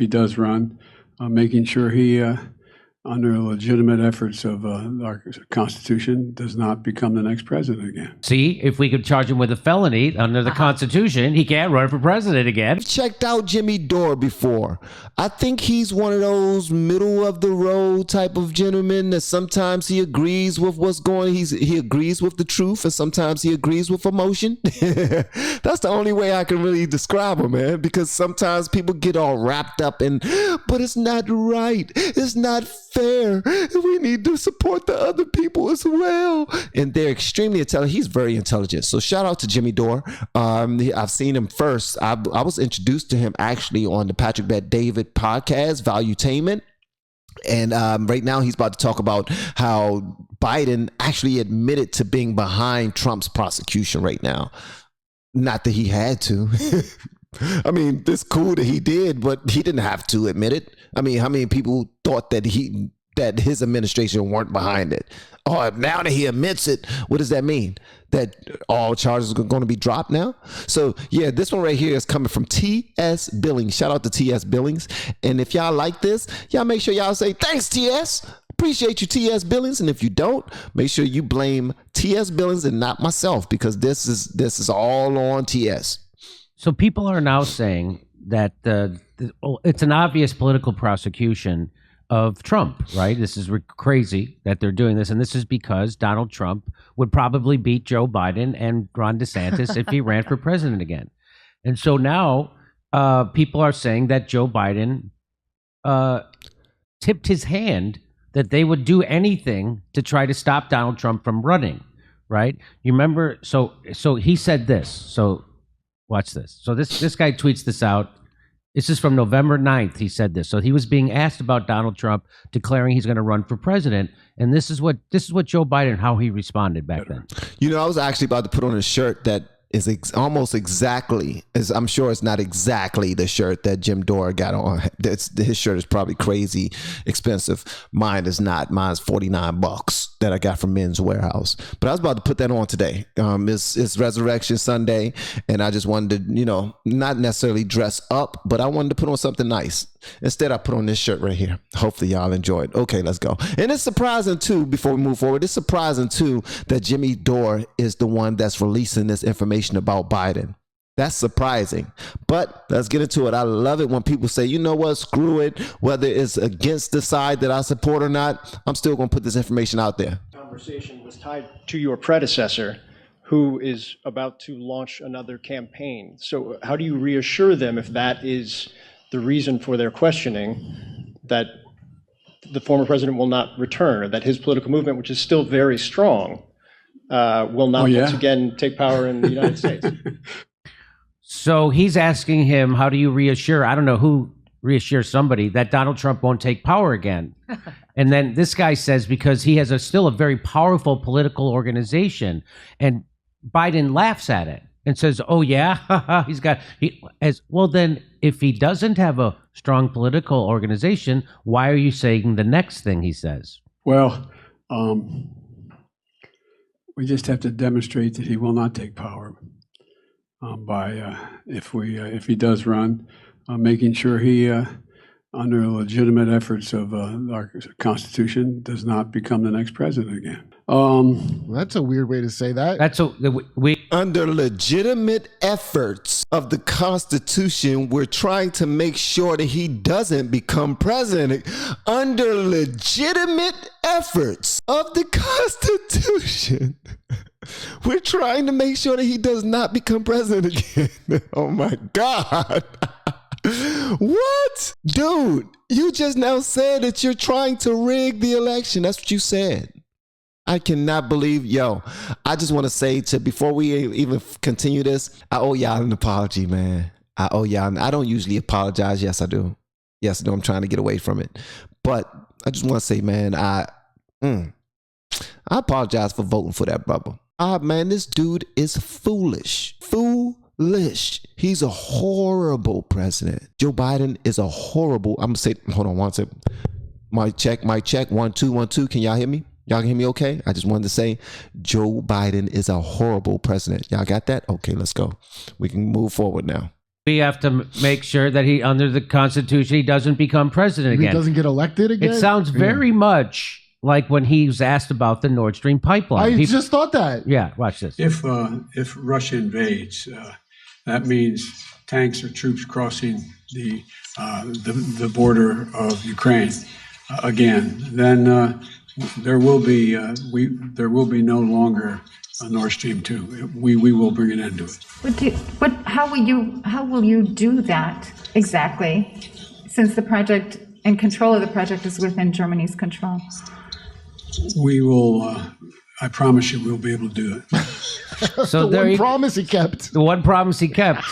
he does run, making sure he, under legitimate efforts of our Constitution, does not become the next president again. See, if we could charge him with a felony under the Constitution, he can't run for president again. I've checked out Jimmy Dore before. I think he's one of those middle of the road type of gentlemen that sometimes he agrees with what's going. He agrees with the truth, and sometimes he agrees with emotion. That's the only way I can really describe him, man. Because sometimes people get all wrapped up in, but it's not right. It's not fair. We need to support the other people as well. And they're extremely intelligent. He's very intelligent. So shout out to Jimmy Dore. I've seen him first. I was introduced to him actually on the Patrick Bet David podcast, Valuetainment. And right now he's about to talk about how Biden actually admitted to being behind Trump's prosecution right now. Not that he had to. I mean, it's cool that he did, but he didn't have to admit it. I mean, how many people thought that his administration weren't behind it? Oh, now that he admits it, what does that mean? That all charges are going to be dropped now? So, yeah, this one right here is coming from T.S. Billings. Shout out to T.S. Billings. And if y'all like this, y'all make sure y'all say, thanks, T.S. Appreciate you, T.S. Billings. And if you don't, make sure you blame T.S. Billings and not myself, because this is all on T.S. So people are now saying that it's an obvious political prosecution of Trump, right? This is crazy that they're doing this. And this is because Donald Trump would probably beat Joe Biden and Ron DeSantis if he ran for president again. And so now people are saying that Joe Biden tipped his hand that they would do anything to try to stop Donald Trump from running, right? You remember? So he said this. So watch this. So this guy tweets this out. This is from November 9th. He said this. So he was being asked about Donald Trump declaring he's going to run for president. And this is what Joe Biden, how he responded back then. You know, I was actually about to put on a shirt that is almost exactly, I'm sure it's not exactly the shirt that Jim Dore got on. His shirt is probably crazy expensive. Mine is not. Mine's $49 that I got from Men's Warehouse. But I was about to put that on today. It's Resurrection Sunday, and I just wanted to, not necessarily dress up, but I wanted to put on something nice. Instead, I put on this shirt right here. Hopefully y'all enjoy it. Okay, let's go. And it's surprising too, before we move forward, it's surprising too that Jimmy Dore is the one that's releasing this information about Biden. That's surprising. But let's get into it. I love it when people say, you know what, screw it. Whether it's against the side that I support or not, I'm still going to put this information out there. Conversation was tied to your predecessor, who is about to launch another campaign. So how do you reassure them, if that is the reason for their questioning, that the former president will not return, or that his political movement, which is still very strong, will not once again take power in the United States? So he's asking him, how do you reassure, I don't know who reassures somebody, that Donald Trump won't take power again? And then this guy says, because he has still a very powerful political organization, and Biden laughs at it and says, oh yeah, well then, if he doesn't have a strong political organization, why are you saying the next thing he says? Well, we just have to demonstrate that he will not take power by if he does run, making sure he, under legitimate efforts of our Constitution, does not become the next president again. That's a weird way to say that. Under legitimate efforts of the Constitution, we're trying to make sure that he doesn't become president. Under legitimate efforts of the Constitution, we're trying to make sure that he does not become president again. Oh my God. What? Dude, you just now said that you're trying to rig the election. That's what you said. I cannot believe, I just want to say before we even continue this, I owe y'all an apology, man. I owe y'all. I don't usually apologize. Yes, I do. Yes, I do. I'm trying to get away from it. But I just want to say, man, I apologize for voting for that brother. Man, this dude is foolish. He's a horrible president. Joe Biden is a horrible, I'm going to say, hold on one second. Mic check. 1 2 1 2. Can y'all hear me? Y'all can hear me okay? I just wanted to say Joe Biden is a horrible president. Y'all got that? Okay, let's go. We can move forward now. We have to make sure that he, under the Constitution, he doesn't become president If he again. doesn't get elected again? It sounds very much like when he was asked about the Nord Stream pipeline. I just thought that. Yeah, watch this. If Russia invades, that means tanks or troops crossing the border of Ukraine again. Then there will be no longer a Nord Stream 2. We will bring an end to it. How will you do that exactly, since the project and control of the project is within Germany's control? We will. I promise you, we'll be able to do it. So The one promise he kept. the one promise he kept.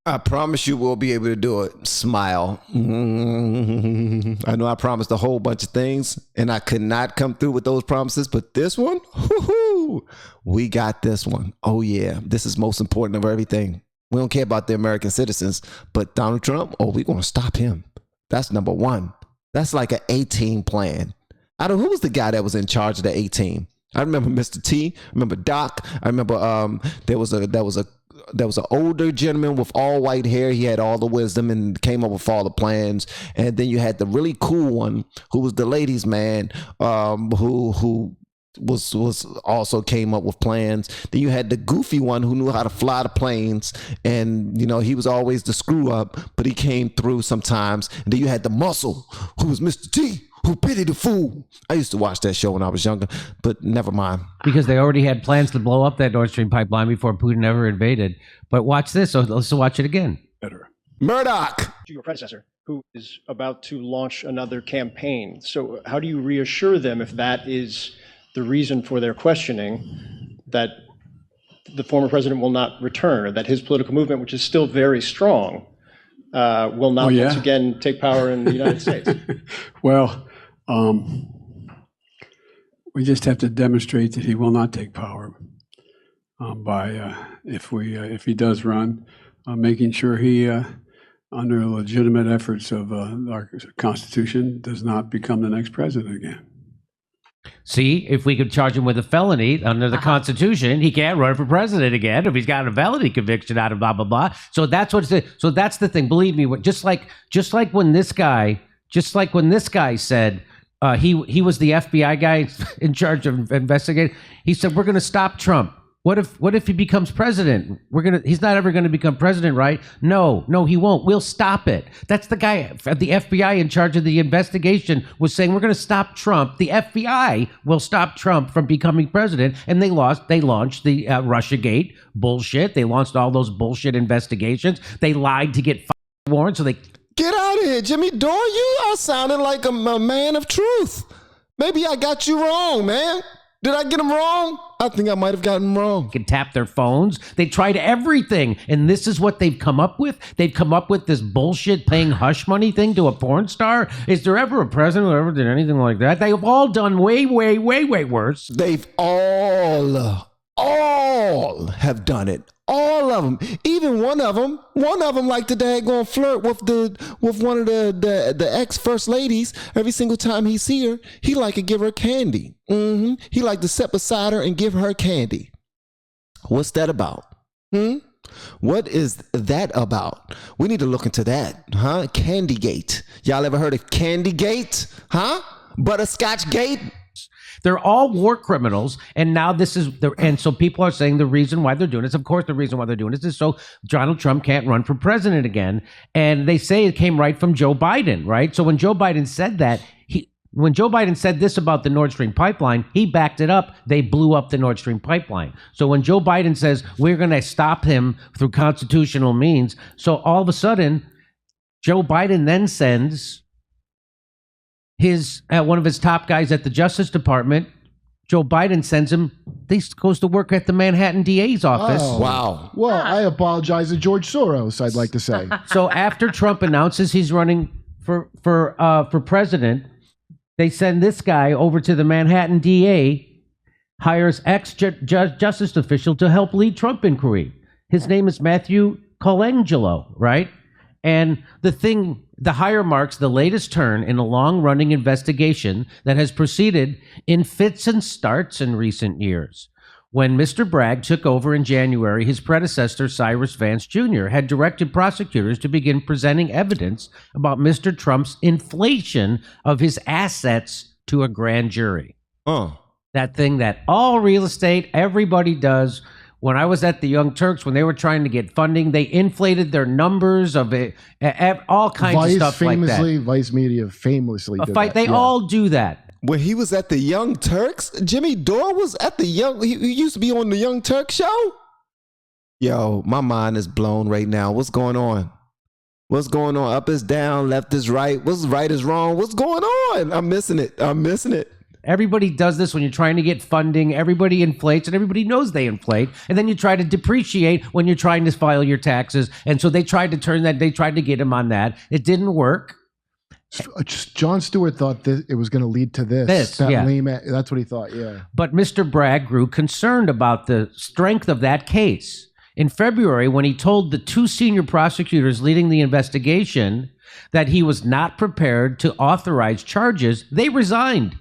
I promise you we'll be able to do it. Smile. I know I promised a whole bunch of things and I could not come through with those promises, but this one, whoo-hoo, we got this one. Oh yeah, this is most important of everything. We don't care about the American citizens, but Donald Trump, we're going to stop him. That's number one. That's like an A-team plan. I don't know, who was the guy that was in charge of the A-team? I remember Mr. T. I remember Doc. I remember there was an older gentleman with all white hair. He had all the wisdom and came up with all the plans. And then you had the really cool one who was the ladies' man, who was also came up with plans. Then you had the goofy one who knew how to fly the planes, and he was always the screw up, but he came through sometimes. And then you had the muscle who was Mr. T, who pitied the fool. I used to watch that show when I was younger, but never mind. Because they already had plans to blow up that Nord Stream pipeline before Putin ever invaded. But watch this. So let's watch it again. Better. Murdoch. To your predecessor, who is about to launch another campaign. So how do you reassure them, if that is the reason for their questioning, that the former president will not return, or that his political movement, which is still very strong, will not once again take power in the United States? Well, we just have to demonstrate that he will not take power by if he does run, making sure he, under legitimate efforts of our Constitution, does not become the next president again. See, if we could charge him with a felony under the Constitution, he can't run for president again if he's got a felony conviction out of blah blah blah. So that's what's the thing. Believe me, just like when this guy said he was the FBI guy in charge of investigating. He said, we're going to stop Trump. What if he becomes president? He's not ever going to become president, right? No, he won't. We'll stop it. That's the guy at the FBI in charge of the investigation was saying, we're going to stop Trump. The FBI will stop Trump from becoming president. And they launched the Russiagate bullshit. They launched all those bullshit investigations. They lied to get warrants. So they Get out of here, Jimmy Dore. You are sounding like a man of truth. Maybe I got you wrong, man. Did I get him wrong? I think I might have gotten him wrong. can tap their phones. They tried everything. And this is what they've come up with. They've come up with this bullshit paying hush money thing to a porn star. Is there ever a president who ever did anything like that? They've all done way, way, way, way worse. They've all have done it. All of them. Even one of them like to daggone flirt with one of the ex first ladies. Every single time he see her, he like to give her candy. He like to sit beside her and give her candy. What's that about? What is that about? We need to look into that, huh? Candygate. Y'all ever heard of Candygate? Huh? Butterscotch Gate? They're all war criminals, and now and so people are saying the reason why they're doing this. Of course, the reason why they're doing this is so Donald Trump can't run for president again. And they say it came right from Joe Biden, right? So when Joe Biden said that, when Joe Biden said this about the Nord Stream pipeline, he backed it up. They blew up the Nord Stream pipeline. So when Joe Biden says we're going to stop him through constitutional means, so all of a sudden, Joe Biden then sends one of his top guys at the Justice Department. Joe Biden sends him. He goes to work at the Manhattan DA's office. Oh. Wow. Well, I apologize to George Soros, I'd like to say. So after Trump announces he's running for president, they send this guy over to the Manhattan DA, hires ex-justice official to help lead Trump inquiry. His name is Matthew Colangelo, right? And the hire marks the latest turn in a long-running investigation that has proceeded in fits and starts in recent years. When Mr. Bragg took over in January, his predecessor, Cyrus Vance Jr., had directed prosecutors to begin presenting evidence about Mr. Trump's inflation of his assets to a grand jury. That thing that all real estate, everybody does. When I was at the Young Turks, when they were trying to get funding, they inflated their numbers of it, all kinds Vice of stuff famously, like Vice Media famously that. did that. They Yeah. all do that. When he was at the Young Turks, Jimmy Dore was at the he used to be on the Young Turk show. Yo, my mind is blown right now. What's going on? What's going on? Up is down, left is right. What's right is wrong? What's going on? I'm missing it. Everybody does this when you're trying to get funding. Everybody inflates, and everybody knows they inflate. And then you try to depreciate when you're trying to file your taxes. And so they tried to get him on that. It didn't work. Jon Stewart thought that it was going to lead to this. That's what he thought, yeah. But Mr. Bragg grew concerned about the strength of that case. In February, when he told the two senior prosecutors leading the investigation that he was not prepared to authorize charges, they resigned.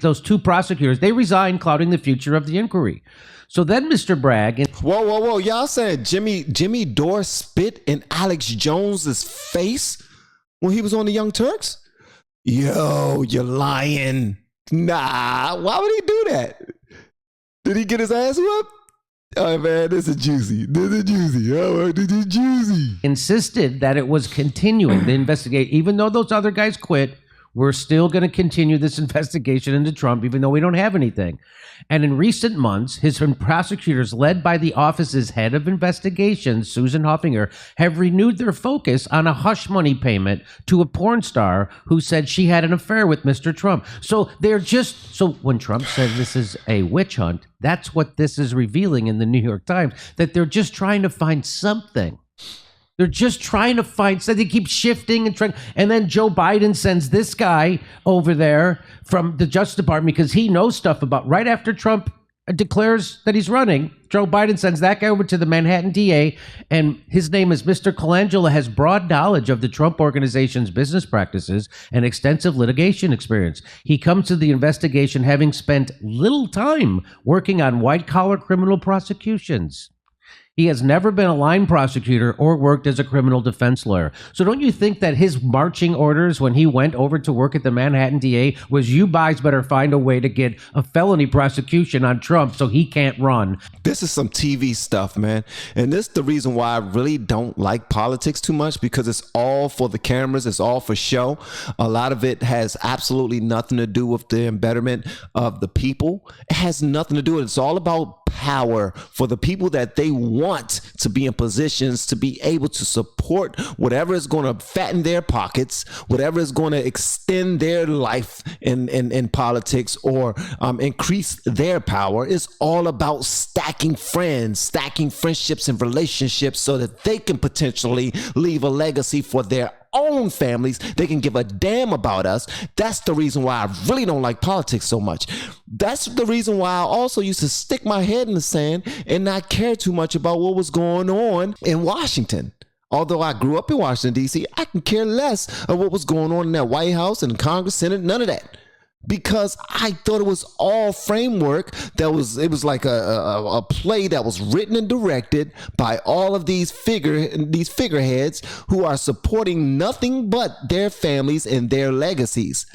Those two prosecutors, they resigned, clouding the future of the inquiry. So then Mr. Bragg... Whoa. Y'all said Jimmy Dore spit in Alex Jones's face when he was on the Young Turks? Yo, you're lying. Nah, why would he do that? Did he get his ass whooped? Oh, man, this is juicy. Oh, this is juicy. insisted that it was continuing the investigation. Even though those other guys quit, we're still going to continue this investigation into Trump, even though we don't have anything. And in recent months, his prosecutors, led by the office's head of investigations, Susan Hoffinger, have renewed their focus on a hush money payment to a porn star who said she had an affair with Mr. Trump. So when Trump says this is a witch hunt, that's what this is revealing in the New York Times, that they're just trying to find something. They're just trying to find, so they keep shifting and trying. And then Joe Biden sends this guy over there from the Justice Department because he knows stuff about, right after Trump declares that he's running, Joe Biden sends that guy over to the Manhattan DA, and his name is Mr. Colangelo, has broad knowledge of the Trump organization's business practices and extensive litigation experience. He comes to the investigation having spent little time working on white-collar criminal prosecutions. He has never been a line prosecutor or worked as a criminal defense lawyer. So don't you think that his marching orders when he went over to work at the Manhattan DA was, you guys better find a way to get a felony prosecution on Trump so he can't run? This is some TV stuff, man. And this is the reason why I really don't like politics too much, because it's all for the cameras. It's all for show. A lot of it has absolutely nothing to do with the betterment of the people. It has nothing to do with it. It's all about power for the people that they want to be in positions to be able to support whatever is going to fatten their pockets, whatever is going to extend their life in politics or increase their power. Is all about stacking friends, stacking friendships and relationships so that they can potentially leave a legacy for their own families. They can give a damn about us. That's the reason why I really don't like politics so much. That's the reason why I also used to stick my head in the sand and not care too much about what was going on in Washington. Although I grew up in Washington, D.C., I can care less of what was going on in that White House and Congress, Senate, none of that. Because I thought it was all framework. It was like a play that was written and directed by all of these figureheads who are supporting nothing but their families and their legacies.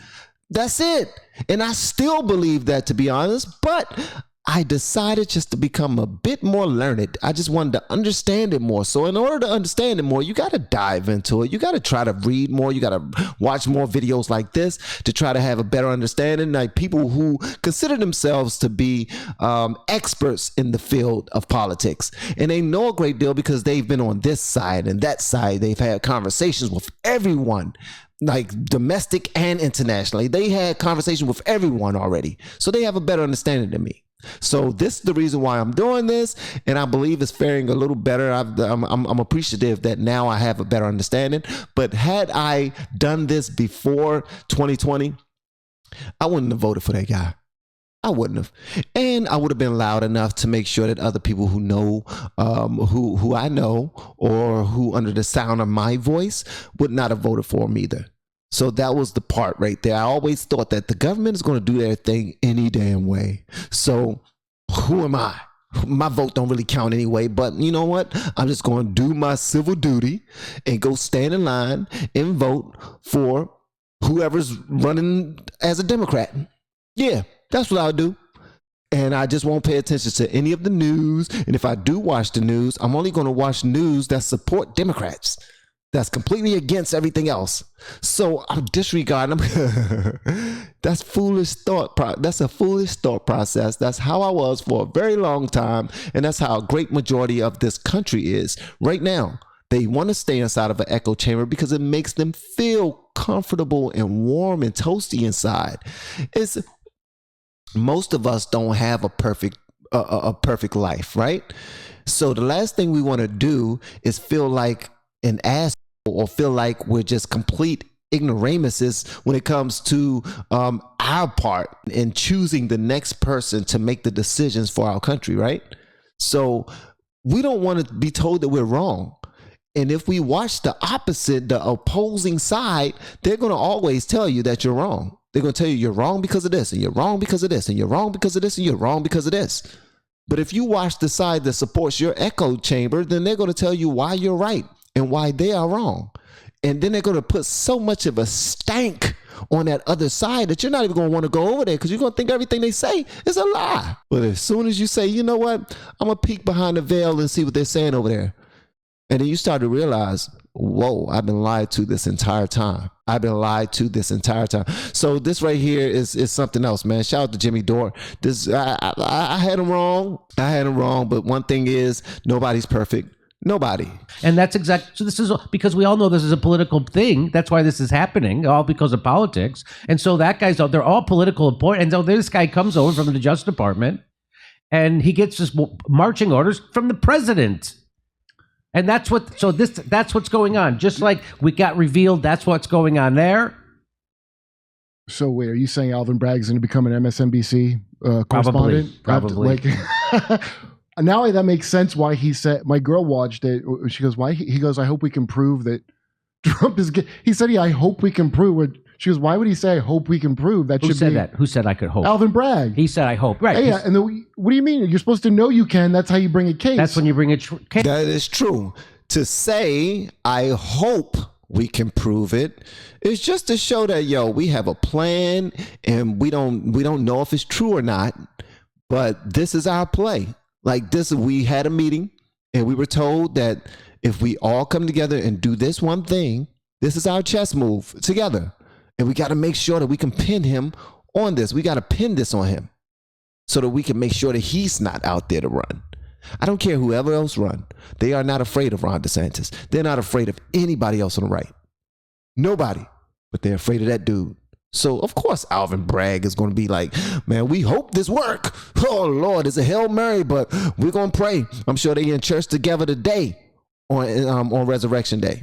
That's it. And I still believe that, to be honest, but I decided just to become a bit more learned. I just wanted to understand it more. So in order to understand it more, you got to dive into it. You got to try to read more. You got to watch more videos like this to try to have a better understanding. Like people who consider themselves to be experts in the field of politics. And they know a great deal because they've been on this side and that side. They've had conversations with everyone, like domestic and internationally. They had conversations with everyone already. So they have a better understanding than me. So this is the reason why I'm doing this, and I believe it's faring a little better. I'm appreciative that now I have a better understanding. But had I done this before 2020, I wouldn't have voted for that guy. I wouldn't have. And I would have been loud enough to make sure that other people who know, who I know, or who under the sound of my voice would not have voted for him either. So that was the part right there. I always thought that the government is going to do their thing any damn way. So who am I? My vote don't really count anyway, but you know what? I'm just going to do my civil duty and go stand in line and vote for whoever's running as a Democrat. Yeah, that's what I'll do. And I just won't pay attention to any of the news. And if I do watch the news, I'm only going to watch news that support Democrats. That's completely against everything else. So I'm disregarding them. That's foolish thought. That's a foolish thought process. That's how I was for a very long time. And that's how a great majority of this country is right now. They want to stay inside of an echo chamber because it makes them feel comfortable and warm and toasty inside. Most of us don't have a perfect life, right? So the last thing we want to do is feel like an asshole or feel like we're just complete ignoramuses when it comes to our part in choosing the next person to make the decisions for our country, right? So we don't want to be told that we're wrong. And if we watch the opposite, the opposing side, they're going to always tell you that you're wrong. They're going to tell you you're wrong because of this, and you're wrong because of this, and you're wrong because of this, and you're wrong because of this. But if you watch the side that supports your echo chamber, then they're going to tell you why you're right and why they are wrong. And then they're going to put so much of a stank on that other side that you're not even going to want to go over there because you're going to think everything they say is a lie. But as soon as you say, you know what, I'm going to peek behind the veil and see what they're saying over there. And then you start to realize, whoa, I've been lied to this entire time. So this right here is something else, man. Shout out to Jimmy Dore. I had him wrong. But one thing is, nobody's perfect. Nobody. And that's exactly, so this is because we all know this is a political thing. That's why this is happening, all because of politics. And so that guy's, they're all political appointments. And so this guy comes over from the Justice Department and he gets his marching orders from the president. And that's what's going on. Just like we got revealed, that's what's going on there. So wait, are you saying Alvin Bragg's going to become an MSNBC correspondent? Probably. Now that makes sense why he said, my girl watched it. She goes, why? He goes, I hope we can prove that Trump is good. He said, I hope we can prove. She goes, why would he say, I hope we can prove? Who said that? Who said I could hope? Alvin Bragg. He said, I hope. Right. Yeah. And what do you mean? You're supposed to know you can. That's how you bring a case. That's when you bring a case. That is true. To say, I hope we can prove it, is just to show that, we have a plan and we don't know if it's true or not, but this is our play. Like this, we had a meeting and we were told that if we all come together and do this one thing, this is our chess move together. And we got to make sure that we can pin him on this. We got to pin this on him so that we can make sure that he's not out there to run. I don't care whoever else run. They are not afraid of Ron DeSantis. They're not afraid of anybody else on the right. Nobody. But they're afraid of that dude. So, of course, Alvin Bragg is going to be like, man, we hope this work. Oh, Lord, it's a Hail Mary, but we're going to pray. I'm sure they're in church together today on Resurrection Day.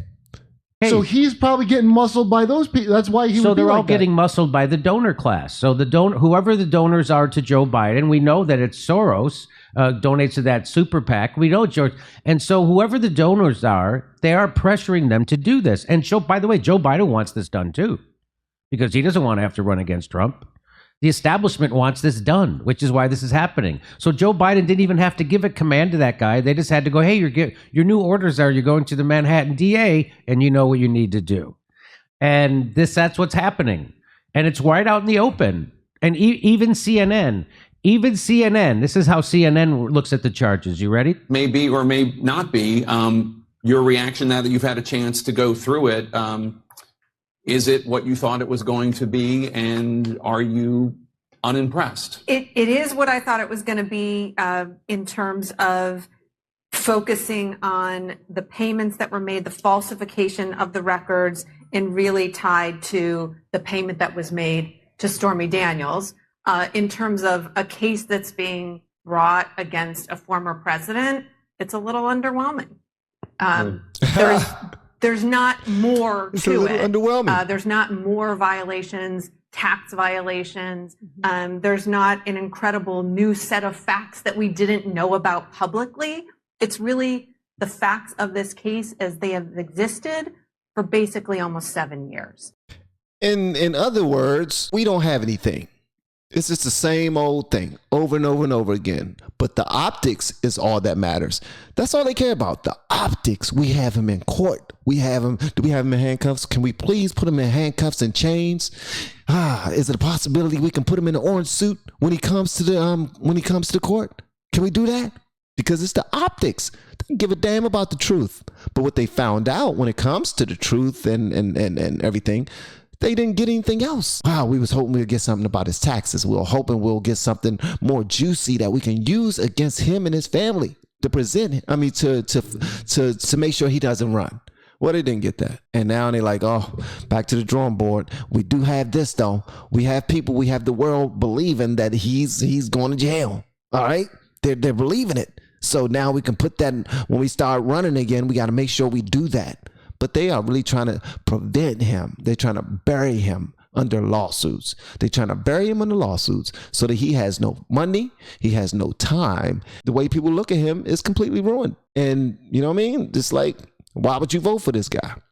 Hey. So he's probably getting muscled by those people. That's why he. So they're all like getting muscled by the donor class. So whoever the donors are to Joe Biden, we know that it's Soros donates to that super PAC. We know George, and so whoever the donors are, they are pressuring them to do this. And by the way, Joe Biden wants this done too, because he doesn't want to have to run against Trump. The establishment wants this done, which is why this is happening. So Joe Biden didn't even have to give a command to that guy. They just had to go, hey, your new orders are you're going to the Manhattan DA, and you know what you need to do. And that's what's happening. And it's right out in the open. And even CNN, this is how CNN looks at the charges. You ready? May be or may not be. Your reaction now that you've had a chance to go through it, is it what you thought it was going to be, and are you unimpressed? It is what I thought it was going to be in terms of focusing on the payments that were made, the falsification of the records, and really tied to the payment that was made to Stormy Daniels. In terms of a case that's being brought against a former president, it's a little underwhelming. There's not more to it. Underwhelming. There's not more violations, tax violations. There's not an incredible new set of facts that we didn't know about publicly. It's really the facts of this case as they have existed for basically almost 7 years. In other words, we don't have anything. It's just the same old thing over and over and over again. But the optics is all that matters. That's all they care about. The optics. We have him in court. We have him. Do we have him in handcuffs? Can we please put him in handcuffs and chains? Is it a possibility we can put him in an orange suit when he comes to the court? Can we do that? Because it's the optics. They don't give a damn about the truth. But what they found out when it comes to the truth and everything, they didn't get anything else. Wow, we was hoping we'd get something about his taxes. We were hoping we'll get something more juicy that we can use against him and his family to present. I mean, to make sure he doesn't run. Well, they didn't get that. And now they're like, oh, back to the drawing board. We do have this, though. We have people, we have the world believing that he's going to jail. All right? They're believing it. So now we can put that, when we start running again, we got to make sure we do that. But they are really trying to prevent him. They're trying to bury him under lawsuits. They're trying to bury him under lawsuits so that he has no money. He has no time. The way people look at him is completely ruined. And you know what I mean? It's like, why would you vote for this guy?